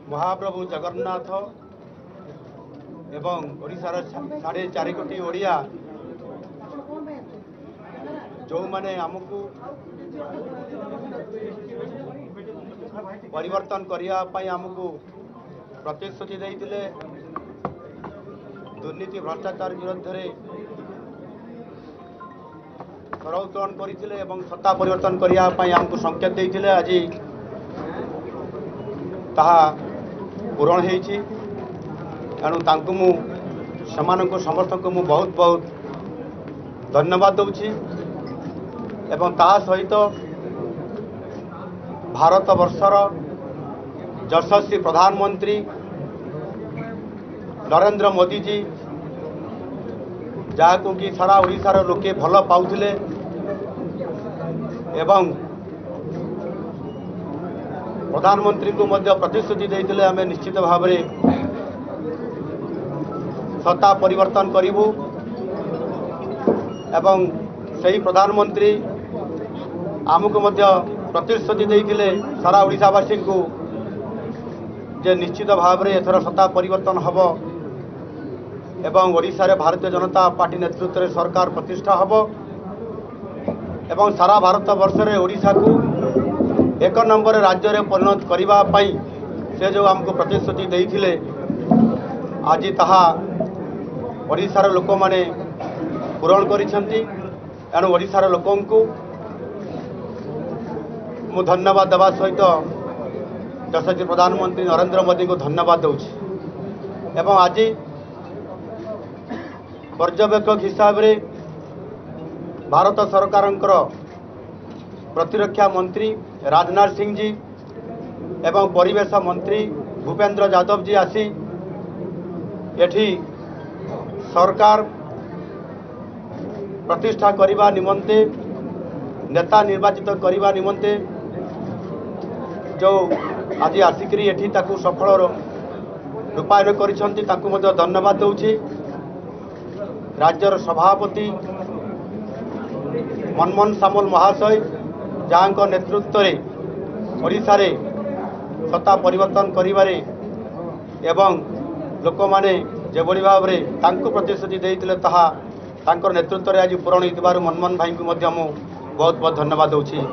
महाप्रभु जगन्नाथ एवं ओडिशार 4.5 कोटी ओडिया जो माने आमको परिवर्तन करने आमको प्रतिश्रुति देते दुर्नीति भ्रष्टाचार विरुद्ध में स्वर उत्तोलन करते सत्ता परिवर्तन करने आमको संकेत देते आज ताहा पूरण होती एणु तांको समस्त को मु बहुत बहुत धन्यवाद दूची एवं ता सहित भारत वर्षर यशस्वी प्रधानमंत्री नरेंद्र मोदी जी जहाँ कि सारा ओडिशार लोके भल पाउथिले एवं प्रधानमंत्री को मध्य प्रतिश्रुति देते आम निश्चित भाव में सत्ता परिवर्तन करूँ एवं सही प्रधानमंत्री आमको मध्य प्रतिश्रुति देते सारा ओडिशावासी को जे निश्चित भाव में एथर सत्ता परिवर्तन हब एवं ओडिशा रे भारतीय जनता पार्टी नेतृत्व में सरकार प्रतिष्ठा हब एवं सारा भारत वर्ष में ओडिशा को 1 नंबर राज्य में परिणत करने से जो आमको प्रतिश्रुति देते आज ताहा ओडिशार लोक माने पूरण करिसेंती एणु ओडिशार लोकों को मु धन्यवाद देवा सहित यशस्वी प्रधानमंत्री नरेंद्र मोदी को धन्यवाद दूची एवं आज पर्यवेक्षक हिसाब से भारत सरकार प्रतिरक्षा मंत्री राजनाथ सिंह जी एवं परिवेश मंत्री भूपेंद्र यादव जी आसी एठी सरकार प्रतिष्ठा करने निमंते नेता निर्वाचित करने निमंते जो आज आसिकी एठी ताकू सफल रूपायन करिसेंती ताकू मध्य धन्यवाद दूची राज्यर सभापति मनमोहन सामल महाशय जहाँ नेतृत्व में ओडिशा रे सत्ता परिवर्तन करिबारे एवं लोक माने जेभली भाव में तांको प्रतिश्रुति देते ताहा तांकर नेतृत्व में आज पूरण होइतिबारु मनमोहन भाई को मध्य मु बहुत बहुत धन्यवाद दूची।